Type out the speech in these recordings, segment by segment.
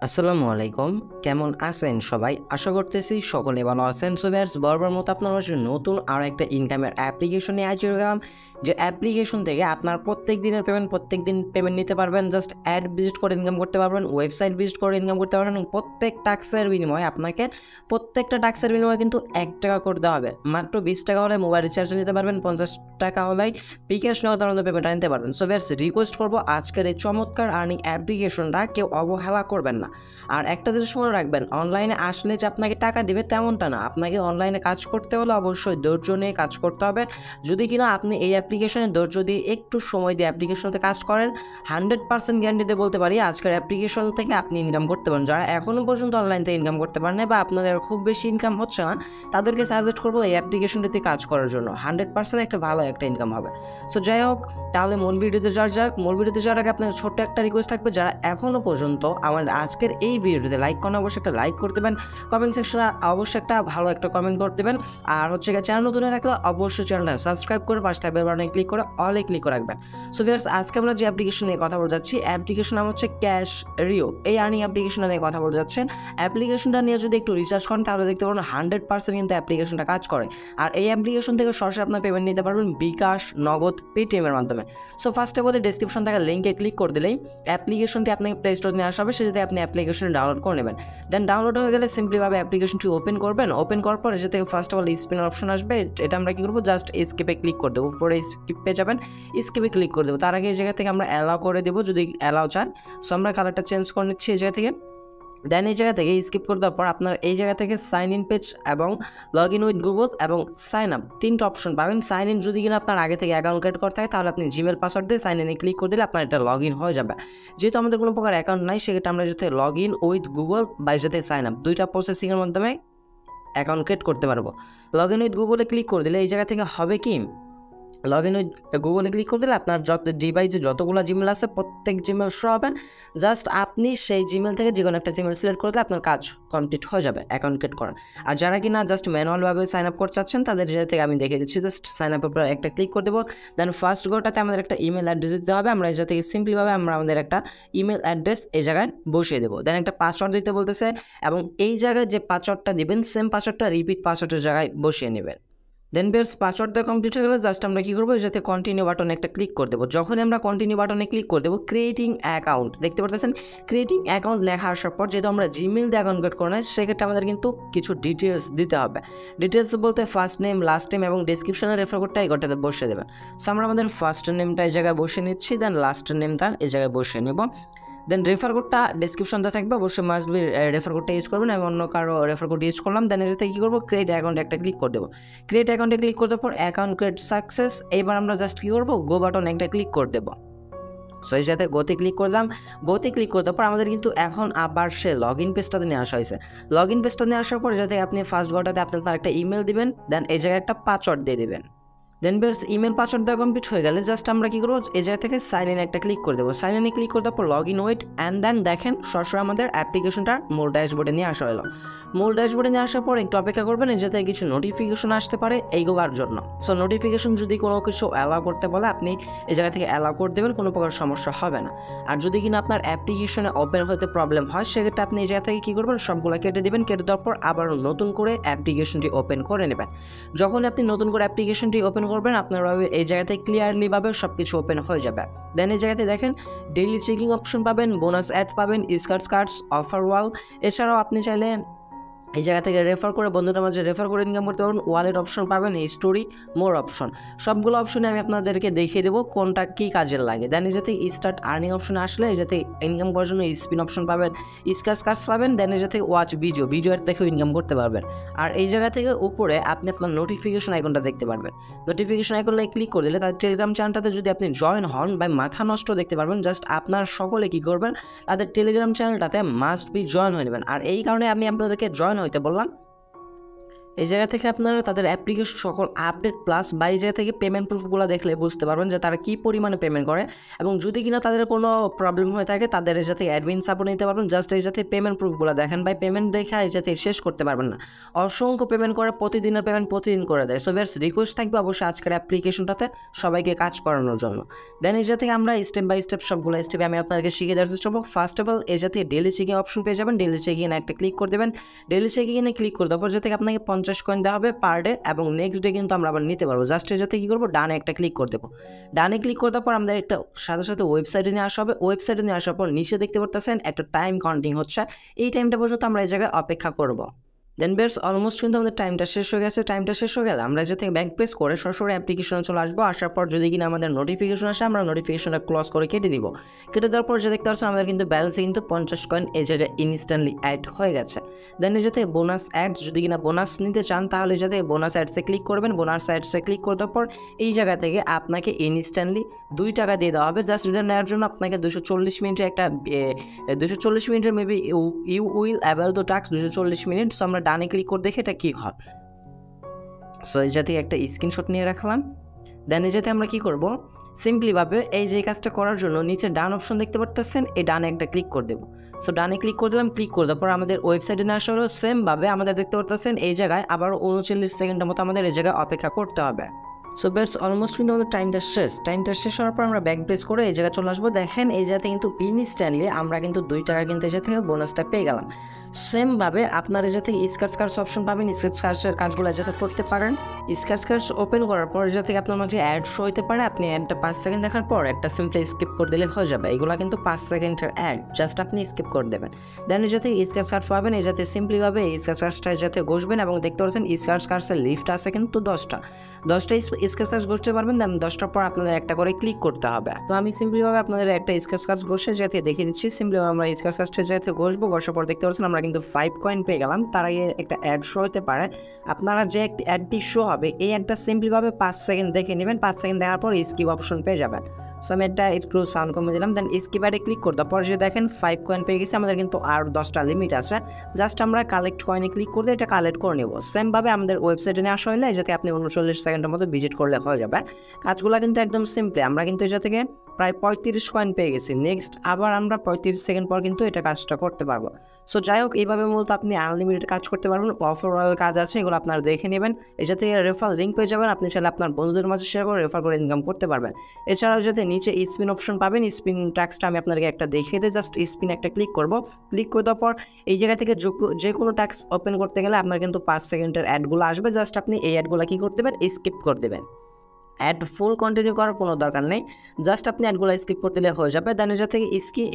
আসসালামু আলাইকুম। কেমন আছেন সবাই? আশা করতেছি সকলে ভালো আছেন। সো ভিউয়ার্স, বরাবর মতো আপনার কাছে নতুন আরও একটা ইনকামের অ্যাপ্লিকেশন নিয়ে হাজির হলাম। যে অ্যাপ্লিকেশন থেকে আপনার প্রত্যেক দিনের পেমেন্ট নিতে পারবেন। জাস্ট অ্যাড ভিজিট করে ইনকাম করতে পারবেন, ওয়েবসাইট ভিজিট করে ইনকাম করতে পারবেন। প্রত্যেক টাস্কের বিনিময়ে আপনাকে কিন্তু ৳১ করে দেওয়া হবে। মাত্র ৳20 হলে মোবাইল রিচার্জ নিতে পারবেন, ৳50 হলেই বিকাশ নগদ পেমেন্টটা নিতে পারবেন। সো ভিউয়ার্স, রিকোয়েস্ট করবো আজকের এই চমৎকার আর্নিং অ্যাপ্লিকেশনটা কেউ অবহেলা করবেন না। আর একটা জিনিস মনে রাখবেন, অনলাইনে আসলে যে আপনাকে টাকা দিবে তেমনটা না। আপনাকে অনলাইনে কাজ করতে হলে অবশ্যই ধৈর্য নিয়ে কাজ করতে হবে। যদি কিনা আপনি এই অ্যাপ্লিকেশনে ধৈর্য দিয়ে একটু সময় দিয়ে অ্যাপ্লিকেশনতে কাজ করেন, 100% গ্যারান্টি দিয়ে বলতে পারি আজকের অ্যাপ্লিকেশন থেকে আপনি ইনকাম করতে পারেন। যারা এখনও পর্যন্ত অনলাইন থেকে ইনকাম করতে পারেন না বা আপনাদের খুব বেশি ইনকাম হচ্ছে না, তাদেরকে সাজেস্ট করবো এই অ্যাপ্লিকেশনটিতে কাজ করার জন্য। 100% একটা ভালো একটা ইনকাম হবে। সো যাই হোক, তাহলে মূল ভিডিওতে যাওয়ার আগে আপনার ছোট্ট একটা রিকোয়েস্ট থাকবে, যারা এখনও পর্যন্ত আমাদের আজকের এই ভিডিওতে লাইক করেন অবশ্যই একটা লাইক করে দেবেন, কমেন্ট সেকশনে অবশ্যই একটা ভালো একটা কমেন্ট করে দেবেন। আর হচ্ছে চ্যানেল নতুন থাকলে অবশ্যই চ্যানেলটা সাবস্ক্রাইব করে পাশে বেল বাটনে ক্লিক করে অলে ক্লিক করে রাখবেন। সো ভিউয়ার্স, আজকে আমরা যে অ্যাপ্লিকেশন নিয়ে কথা বলতে যাচ্ছি, অ্যাপ্লিকেশন নাম হচ্ছে ক্যাশ রিও। এই আর্নিং অ্যাপ্লিকেশনটা নিয়ে কথা বলতে যাচ্ছেন। অ্যাপ্লিকেশনটা নিয়ে যদি একটু রিসার্চ করেন তাহলে দেখতে পাবেন 100% কিন্তু অ্যাপ্লিকেশনটা কাজ করে। আর এই অ্যাপ্লিকেশন থেকে সরাসরি আপনার পেমেন্ট নিতে পারবেন বিকাশ, নগদ, পেটিএমের মাধ্যমে। সো ফার্স্টে বলতে ডেসক্রিপশন থাকা লিঙ্কে ক্লিক করে দিলেই অ্যাপ্লিকেশনটি আপনাকে প্লে স্টোর নিয়ে আসা হবে, সেটাতে আপনি অ্যাপ্লিকেশন ডাউনলোড করে নেবেন। দেন ডাউনলোড হয়ে গেলে সিম্পলিভাবে অ্যাপ্লিকেশনটি ওপেন করবেন। ওপেন করার পর এসে থেকে first of all spin option আসবে। এটা আমরা কী করবো, জাস্ট স্কিপে ক্লিক করে দেবো। উপরে স্কিপ পেয়ে যাবেন, স্কিপে ক্লিক করে দেবো। তার আগে এই জায়গা থেকে আমরা অ্যালাউ করে দেবো যদি অ্যালাউ চান। সো আমরা কালারটা চেঞ্জ করে নিচ্ছি এই জায়গা থেকে। দেন এই জায়গা থেকে স্কিপ করে দেওয়ার পর আপনার এই জায়গা থেকে সাইন ইন পেজ এবং লগ ইন উইথ গুগল এবং সাইন আপ তিনটা অপশন পাবেন। সাইন ইন যদি কিনা আপনার আগে থেকে অ্যাকাউন্ট ক্রিয়েট করতে থাকে তাহলে আপনি জিমেল পাসওয়ার্ড দিয়ে সাইন ইনে ক্লিক করে দিলে আপনার এটা লগ ইন হয়ে যাবে। যেহেতু আমাদের কোনো প্রকার অ্যাকাউন্ট নাই, সেক্ষেত্রে আমরা যাতে লগ ইন উইথ গুগল বা যাতে সাইন আপ দুইটা প্রসেসিংয়ের মাধ্যমে অ্যাকাউন্ট ক্রিয়েট করতে পারবো। লগ ইন উইথ গুগলে ক্লিক করে দিলে এই জায়গা থেকে হবে কি, লগ ইন উইথ গুগলে ক্লিক করে দিলে আপনার ডিভাইসে যতগুলো জিমেল আছে প্রত্যেক জিমেল শো হবে। জাস্ট আপনি সেই জিমেল থেকে যে কোনো একটা জিমেল সিলেক্ট করে দিলে আপনার কাজ কমপ্লিট হয়ে যাবে অ্যাকাউন্ট ক্রিয়েট করা। আর যারা কিনা জাস্ট ম্যানুয়ালভাবে সাইন আপ করতে চাচ্ছেন তাদের জায়গা থেকে আমি দেখে দিচ্ছি। জাস্ট সাইন আপের উপর একটা ক্লিক করে দেবো। দেন ফার্স্ট গোটাতে আমাদের একটা ইমেল অ্যাড্রেস দিতে হবে। আমরা এই জায়গা থেকে সিম্পলিভাবে আমরা আমাদের একটা ইমেল অ্যাড্রেস এই জায়গায় বসিয়ে দেবো। দেন একটা পাসওয়ার্ড দিতে বলতেছে এবং এই জায়গায় যে পাসওয়ার্ডটা দিবেন সেম পাসওয়ার্ডটা রিপিট পাসওয়ার্ডের জায়গায় বসিয়ে নেবেন। দেন বেস পাসওয়ার্ড দেওয়া কমপ্লিট হয়ে গেলে জাস্ট আমরা কী করবো, যাতে কন্টিনিউ বাটনে একটা ক্লিক করে দেবো। যখনই আমরা কন্টিনিউ বাটনে ক্লিক করে দেবো, ক্রিয়েটিং অ্যাকাউন্ট দেখতে পাচ্ছেন। ক্রিয়েটিং অ্যাকাউন্ট লেখা আসার পর যেহেতু আমরা জিমেল দিয়ে অ্যাকাউন্ট ক্রিয়েট করে নেই, সেক্ষেত্রে আমাদের কিন্তু কিছু ডিটেলস দিতে হবে। ডিটেলস বলতে ফার্স্ট নেম, লাস্ট নেম এবং ডিসক্রিপশনে রেফার কোডটা এই ঘরটাতে বসিয়ে দেবেন। সো আমরা আমাদের ফার্স্ট নেমটা এই জায়গায় বসিয়ে নিচ্ছি, দেন লাস্ট নেমটা এই জায়গায় বসিয়ে নেব। দেন রেফার কোডটা ডিসক্রিপশনটা থাকবে, অবশ্যই মাস্ট বি রেফার কোডটা ইউজ করবেন। আমি অন্য কারো রেফার কোড ইউজ করলাম। দেন এটাতে কী করবো, ক্রিয়েট অ্যাকাউন্টে একটা ক্লিক করে দেবো। ক্রিয়েট অ্যাকাউন্টে ক্লিক করে দেওয়ার পর অ্যাকাউন্ট ক্রিয়েট সাকসেস। এইবার আমরা জাস্ট কী করবো, গো বাটন একটা ক্লিক করে দেবো। সো এই সাথে গোতে ক্লিক করলাম। গোতে ক্লিক করে দেওয়ার পর আমাদের কিন্তু এখন আবার সে লগ ইন পেজটাতে নিয়ে আসা হয়েছে। লগ ইন পেজটা নিয়ে আসার পর যাতে আপনি ফার্স্ট গোটাতে আপনার একটা ইমেল দিবেন, দেন এই জায়গায় একটা পাসওয়ার্ড দিয়ে দেবেন। দেন বেস ইমেল পাসওয়ার্ড দেওয়া কমপ্লিট হয়ে গেলে জাস্ট আমরা কী করবো, এই জায়গা থেকে সাইন ইন একটা ক্লিক করে দেবো। সাইন ইনে ক্লিক করে দেওয়ার পর log in wait and then দেখেন সরাসরি আমাদের অ্যাপ্লিকেশনটা মূল ড্যাশবোর্ডে নিয়ে আসা হলো। মূল ড্যাশবোর্ডে নিয়ে আসার পর একটু অপেক্ষা করবেন, এই যাতে কিছু নোটিফিকেশন আসতে পারে এইগুলোর জন্য। সো নোটিফিকেশন যদি কোনো কিছু অ্যালাউ করতে বলে আপনি এই জায়গা থেকে অ্যালাউ করে দেবেন, কোনো প্রকার সমস্যা হবে না। আর যদি কিনা আপনার অ্যাপ্লিকেশনে ওপেন হতে প্রবলেম হয়, সেক্ষেত্রে আপনি এই জায়গা থেকে কী করবেন, সবগুলো কেটে দেবেন। কেটে দেওয়ার পর আবার নতুন করে অ্যাপ্লিকেশনটি ওপেন করে নেবেন। যখন আপনি নতুন করে অ্যাপ্লিকেশনটি ওপেন করবেন, আপনার এই জায়গাতে ক্লিয়ারলিভাবে সব কিছু ওপেন হয়ে যাবে। দেন এই জায়গাতে দেখেন ডেইলি চেকিং অপশন পাবেন, বোনাস অ্যাড পাবেন, কার্ডস, অফার ওয়াল। এছাড়াও আপনি চাইলে এই জায়গা থেকে রেফার করে বন্ধুদের মাঝে রেফার করে ইনকাম করতে পারবেন। ওয়ালেট অপশন পাবেন, স্টোরি, মোর অপশন। সবগুলো অপশনে আমি আপনাদেরকে দেখিয়ে দেবো কোনটা কী কাজের লাগে। দেন এই যাতে স্টার্ট আর্নিং অপশনে আসলে এই যাতে ইনকাম করার জন্য স্পিন অপশন পাবেন, কার্ডস পাবেন। দেন এই যাতে ওয়াচ ভিডিও দেখেও ইনকাম করতে পারবেন। আর এই জায়গা থেকে উপরে আপনি আপনার নোটিফিকেশন আইকনটা দেখতে পারবেন। নোটিফিকেশন আইকনে ক্লিক করে দিলে তার টেলিগ্রাম চ্যানেলটাতে যদি আপনি জয়েন হন বা মাথা নষ্ট দেখতে পারবেন। জাস্ট আপনার সকলে কী করবেন, তাদের টেলিগ্রাম চ্যানেলটাতে মাস্ট বি জয়েন হয়ে নেবেন। আর এই কারণে আমি আপনাদেরকে জয়েন হইতে বললাম, এই জায়গা থেকে আপনারা তাদের অ্যাপ্লিকেশন সকল আপডেট প্লাস বা এই জায়গা থেকে পেমেন্ট প্রুফগুলো দেখলে বুঝতে পারবেন যে তারা কী পরিমাণে পেমেন্ট করে, এবং যদি কিনা তাদের কোনো প্রবলেম হয়ে থাকে তাদের এই যাতে অ্যাডমিন সাপোর্ট নিতে পারবেন। জাস্ট এই যাতে পেমেন্ট প্রুফগুলো দেখেন, বাই পেমেন্ট দেখে এই যাতে শেষ করতে পারবেন না, অসংখ্য পেমেন্ট করে, প্রতিদিনের পেমেন্ট প্রতিদিন করে দেয়। সো ভিউয়ার্স, রিকোয়েস্ট থাকবে অবশ্যই আজকের অ্যাপ্লিকেশনটাতে সবাইকে কাজ করানোর জন্য। দেন এই জায়গা থেকে আমরা স্টেপ বাই স্টেপ সবগুলো স্টেপে আমি আপনাদেরকে শিখে দেওয়ার চেষ্টা করবো। ফার্স্ট অফ অল এই জাতীয় ডেলি চেকিং অপশন পেয়ে যাবেন, ডেলি চেকিং একটা ক্লিক করে দেবেন। ডেলি চেকিংয়ে ক্লিক করে দেওয়ার পর যে থেকে আপনাকে 50 কয়েন দেওয়া হবে পার ডে, এবং নেক্সট ডে কিন্তু আমরা আবার নিতে পারবো। জাস্ট এর যাতে কী করবো, ডানে একটা ক্লিক করে দেবো। ডানে ক্লিক করে দেওয়ার পর আমাদের একটা সাথে সাথে ওয়েবসাইটে নিয়ে আসা হবে। ওয়েবসাইটে নিয়ে আসার পর নিচে দেখতে পারতেছেন একটা টাইম কাউন্টিং হচ্ছে, এই টাইমটা পর্যন্ত আমরা এই জায়গায় অপেক্ষা করবো। দেন বেয়ার্স, অলমোস্ট কিন্তু আমাদের টাইমটা শেষ হয়ে গেছে। টাইমটা শেষ হয়ে গেলে আমরা যে থেকে ব্যাক প্রেস করে সরাসরি অ্যাপ্লিকেশনে চলে আসবো। আসার পর যদি কিনা আমাদের নোটিফিকেশন আসে, আমরা নোটিফিকেশনটা ক্লোজ করে কেটে দিব। কেটে দেওয়ার পর যে দেখতে পাচ্ছেন আমাদের কিন্তু ব্যালেন্সে কিন্তু 50 কয়েন এই জায়গায় ইনস্ট্যান্টলি অ্যাড হয়ে গেছে। দেন এই যাতে বোনাস অ্যাড, যদি কিনা বোনাস নিতে চান তাহলে যাতে বোনাস অ্যাডসে ক্লিক করবেন। বোনাস অ্যাডসে ক্লিক করে দেওয়ার পর এই জায়গা থেকে আপনাকে ইনস্ট্যান্টলি 2 টাকা দিয়ে দেওয়া হবে। জাস্ট এটা নেওয়ার জন্য আপনাকে 240 মিনিটের একটা 240 মিনিটের maybe you will avail the task 240 মিনিট। সো আমরা ডানে ক্লিক করে দেখে এটা কী হয়। সো এই জাতীয় একটা স্ক্রিনশট নিয়ে রাখলাম। দেন এই যাতে আমরা কী করবো, সিম্পলিভাবে এই যে কাজটা করার জন্য নিচে ডান অপশন দেখতে পারতেছেন, এই ডানে একটা ক্লিক করে দেবো। সো ডানে ক্লিক করে দিলাম। ক্লিক করে দেওয়ার পর আমাদের ওয়েবসাইটে না আসা হলো সেমভাবে আমাদের দেখতে পারতেছেন এই জায়গায় আবার 39 সেকেন্ডের মতো আমাদের এই জায়গায় অপেক্ষা করতে হবে। সো বেটস অলমোস্ট কিন্তু আমাদের টাইমটা শেষ হওয়ার পর আমরা ব্যাক প্রেস করে এই জায়গায় চলে আসবো। দেখেন এই জায়গাতে কিন্তু ইনস্ট্যান্টলি আমরা কিন্তু 2 টাকা কিন্তু এই জায়গা থেকে বোনাসটা পেয়ে গেলাম। সেমভাবে আপনার এই জায়গা থেকে স্ক্র্যাচ অপশন পাবেন, স্ক্র্যাচের কাজগুলো যাতে করতে পারেন। স্ক্র্যাচ ওপেন করার পর যে থেকে আপনার মাঝে অ্যাড শো হতে পারে, আপনি অ্যাডটা 5 সেকেন্ড দেখার পর একটা সিম্পলি স্কিপ করে দিলে হয়ে যাবে। এগুলো কিন্তু 5 সেকেন্ডের অ্যাড, জাস্ট আপনি স্কিপ করে দেবেন। দেন এই যাতে স্ক্র্যাচ পাবেন, এই যাতে সিম্পলিভাবে এই স্ক্র্যাচটা যাতে ঘষবেন, এবং দেখতে পাচ্ছেন স্ক্র্যাচের লিফট আছে কিন্তু 10টা স্ক্র্যাচ ঘষতে পারবেন। দেন 10টার পর আপনাদের একটা করে ক্লিক করতে হবে। তো আমি সিম্পলিভাবে আপনাদের একটা স্ক্র্যাচ ঘষে যাতে দেখিয়ে দিচ্ছি। সিম্পলিভাবে আমরা স্ক্র্যাচটা যাতে ঘষবো, ঘষার পর দেখতে পাচ্ছেন আমরা কিন্তু 5 কয়েন পেয়ে গেলাম। তার আগে একটা অ্যাড শো হতে পারে, আপনারা যে অ্যাডটি শো হবে এই অ্যাডটা সিম্পলিভাবে 5 সেকেন্ড দেখে নেবেন। 5 সেকেন্ড দেখার পর স্কিপ অপশন পেয়ে যাবেন। সো আমি এটা একটু সাউন্ড কমে দিলাম। দেন স্কিপ অ্যাডে ক্লিক করতে পর যে দেখেন 5 কয়েন পেয়ে গেছে। আমাদের কিন্তু আর 10টা লিমিট আছে, জাস্ট আমরা কালেক্ট কয়েনে ক্লিক করে এটা কালেক্ট করে নেব। সেমভাবে আমাদের ওয়েবসাইটে নিয়ে আসা হলে যাতে আপনি 39 সেকেন্ডের মতো ভিজিট করলে হয়ে যাবে। কাজগুলো কিন্তু একদম সিম্পলি, আমরা কিন্তু এটা থেকে প্রায় 35 কয়েন পেয়ে গেছি। নেক্সট আবার আমরা 35 সেকেন্ড পর কিন্তু এটা কাজটা করতে পারবো। সো যাই হোক, এইভাবে মূলত আপনি আনলিমিটেড কাজ করতে পারবেন। ওভারঅল কাজ আছে, এগুলো আপনারা দেখে নেবেন। এটা থেকে রেফার লিঙ্ক পেয়ে যাবেন, আপনি চাইলে আপনার বন্ধুদের মাঝে শেয়ার করে রেফার করে ইনকাম করতে পারবেন। এছাড়াও যাতে নিচে স্পিন অপশন পাবেন, স্পিন ট্যাক্সটা আমি আপনাদেরকে একটা দেখিয়ে দিই। জাস্ট স্পিন একটা ক্লিক করব। ক্লিক করে দেওয়ার পর এই জায়গা থেকে যে কোনো ট্যাক্স ওপেন করতে গেলে আপনার কিন্তু 5 সেকেন্ডের অ্যাডগুলো আসবে। জাস্ট আপনি এই অ্যাডগুলো কী করতে দেবেন, স্কিপ করে দেবেন। অ্যাড ফুল কন্টিনিউ করার কোনো দরকার নেই, জাস্ট আপনি অ্যাডগুলো স্কিপ করতে দিলে হয়ে যাবে। দেন এর থেকে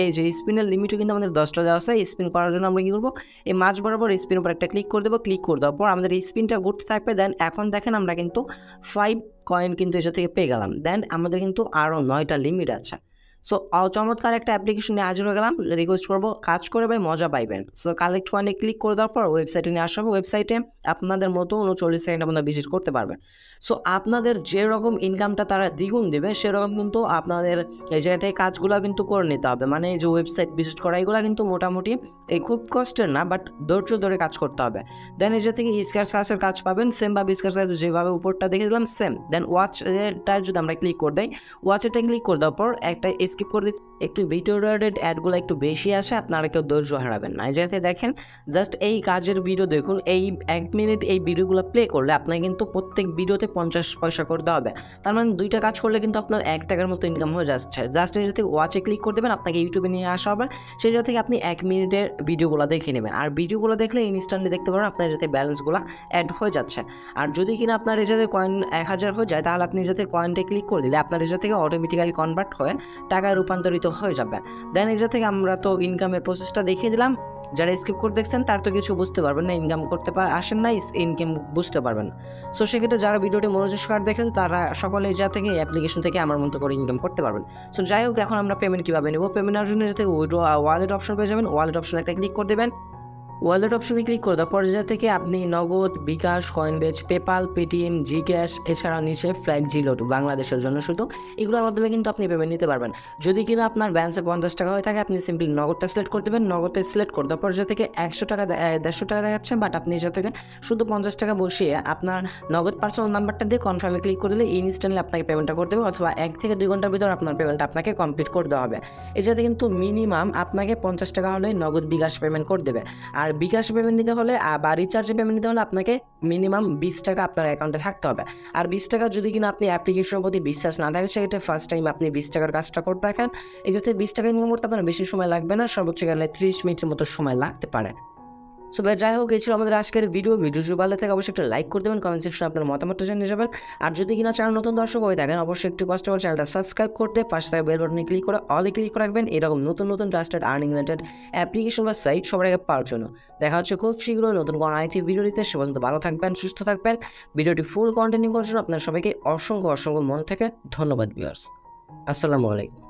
এই যে স্পিনের লিমিটও কিন্তু আমাদের 10টা দেওয়া আছে। স্পিন করার জন্য আমরা কী করবো, এই মাঝ বরাবর স্পিনের উপর একটা ক্লিক করে দেবো। ক্লিক করে দেওয়ার পর আমাদের স্পিনটা ঘুরতে থাকবে। দেন এখন দেখেন আমরা কিন্তু 5 কয়েন কিন্তু এসে থেকে পেয়ে গেলাম। দেন আমাদের কিন্তু আরও 9টা লিমিট আছে। সো চমৎকার একটা অ্যাপ্লিকেশন নিয়ে হাজির হয়ে গেলাম। রিকোয়েস্ট করবো কাজ করে ভাই মজা পাইবেন। সো কালেক্ট কয়েনে ক্লিক করে দেওয়ার পর ওয়েবসাইটে নিয়ে আসবো। ওয়েবসাইটে আপনাদের মতো 39 সেকেন্ড আপনারা ভিজিট করতে পারবেন। সো আপনাদের যেরকম ইনকামটা তারা দ্বিগুণ দেবে সেরকম কিন্তু আপনাদের এই জায়গা থেকে কাজগুলো কিন্তু করে নিতে হবে। মানে এই যে ওয়েবসাইট ভিজিট করা এগুলো কিন্তু মোটামুটি এই খুব কষ্টের না, বাট ধৈর্য ধরে কাজ করতে হবে। দেন এই জায়গা থেকে স্ক্র্যাচের কাজ পাবেন, সেমভাবে স্ক্র্যাচ যেভাবে উপরটা দেখে দিলাম সেম। দেন ওয়াচটা যদি আমরা ক্লিক করে দেয়, ওয়াচেটা ক্লিক করে দেওয়ার পর একটা স্কিপ করে দিই। একটু ভিডিও রিলেটেড অ্যাডগুলো একটু বেশি আসে, আপনারা কেউ ধৈর্য হারাবেন না। এই জায়গাতে দেখেন জাস্ট এই কাজের ভিডিও দেখুন, এই 1 মিনিট এই ভিডিওগুলো প্লে করলে আপনার কিন্তু প্রত্যেক ভিডিওতে 50 পয়সা করতে হবে। তার মানে 2টা কাজ করলে কিন্তু আপনার 1 টাকার মতো ইনকাম হয়ে যাচ্ছে। জাস্ট এই থেকে ওয়াচে ক্লিক করে দেবেন, আপনাকে ইউটিউবে নিয়ে আসা হবে। সেই জায়গা থেকে আপনি 1 মিনিটের ভিডিওগুলো দেখে নেবেন। আর ভিডিওগুলো দেখলে ইনস্ট্যান্টলি দেখতে পারবেন আপনার যাতে ব্যালেন্সগুলো অ্যাড হয়ে যাচ্ছে। আর যদি কিনা আপনার এই যাতে কয়েন 1000 হয়ে যায়, তাহলে আপনি যাতে কয়েনটা ক্লিক করে দিলে আপনার এই থেকে অটোমেটিক্যালি কনভার্ট হয়ে টাকায় রূপান্তরিত হয়ে যাবে। দেন এই থেকে আমরা তো ইনকামের প্রসেসটা দেখিয়ে দিলাম। যারা স্কিপ করে দেখছেন তার তো কিছু বুঝতে পারবেন না, ইনকাম করতে আসেন না, ইনকাম বুঝতে পারবেন না। সো সেক্ষেত্রে যারা ভিডিওটি মনোযোগ সহকারে দেখেন তারা সকলে যা থেকে অ্যাপ্লিকেশন থেকে আমার মতো করে ইনকাম করতে পারবেন। সো যাই হোক, এখন আমরা পেমেন্ট কীভাবে নেব, পেমেন্টের জন্য যাতে ওয়ালেট অপশন পেয়ে যাবেন। ওয়ালেট অপশন একটা ক্লিক করে দেবেন। ওয়ালেট অপশনে ক্লিক করে দেওয়ার পর্যায় থেকে আপনি নগদ, বিকাশ, কয়েনবেজ, পেপাল, পেটিএম, জি ক্যাশ, এছাড়াও নিচে ফ্ল্যাগ জিলোড বাংলাদেশের জন্য শুধু, এগুলোর মাধ্যমে কিন্তু আপনি পেমেন্ট নিতে পারবেন। যদি কিনা আপনার ব্যালেন্সে 50 টাকা হয়ে থাকে, আপনি সিম্পলি নগদটা সিলেক্ট করে দেবেন। নগদটা সিলেক্ট করে দেওয়ার পর্যায় থেকে 100 টাকা 150 টাকা দেখাচ্ছে, বাট আপনি এটা থেকে শুধু 50 টাকা বসিয়ে আপনার নগদ পার্সোনাল নাম্বারটা দিয়ে কনফার্মে ক্লিক করে দিলে ইনস্ট্যান্টলি আপনাকে পেমেন্টটা করতে হবে, অথবা 1 থেকে 2 ঘন্টার ভিতর আপনার পেমেন্টটা আপনাকে কমপ্লিট করে দেওয়া হবে। এটাতে কিন্তু মিনিমাম আপনাকে 50 টাকা হলে নগদ বিকাশ পেমেন্ট করে দেবে। আর বিকাশ পেমেন্ট নিতে হলে বা রিচার্জে পেমেন্ট নিতে হলে আপনাকে মিনিমাম 20 টাকা আপনার অ্যাকাউন্টে থাকতে হবে। আর 20 টাকা যদি কিনা আপনি অ্যাপ্লিকেশনের প্রতি বিশ্বাস না থাকে, সেক্ষেত্রে ফার্স্ট টাইম আপনি 20 টাকার কাজটা করতে থাকেন। এক্ষেত্রে 20 টাকা ইনকাম করতে আপনার বেশি সময় লাগবে না, সর্বোচ্চ গেলে 30 মিনিটের মতো সময় লাগতে পারে। সো যাই হোক, এই ছিল আমাদের আজকের ভিডিও যদি ভালো থাকে অবশ্যই একটা লাইক করে দেবেন, কমেন্ট সেকশনে আপনার মতামতটা জানিয়ে যাবেন। আর যদি কিনা চ্যানেল নতুন দর্শক হয়ে থাকেন, অবশ্যই একটু কষ্ট করে চ্যানেলটা সাবস্ক্রাইব করতে, পাশে থাকা বেল বাটনে ক্লিক করে অলে ক্লিক করে রাখবেন, এরকম নতুন নতুন ট্রাস্টেড আর্নিং রিলেটেড অ্যাপ্লিকেশন বা সাইট সবার আগে পাওয়ার জন্য। দেখা হচ্ছে খুব শীঘ্রই নতুন কোনো আরেকটি ভিডিও দিতে। সে পর্যন্ত ভালো থাকবেন, সুস্থ থাকবেন। ভিডিওটি ফুল কন্টিনিউ করার জন্য আপনার সবাইকে অসংখ্য মন থেকে ধন্যবাদ ভিউয়ার্স। আসসালামু আলাইকুম।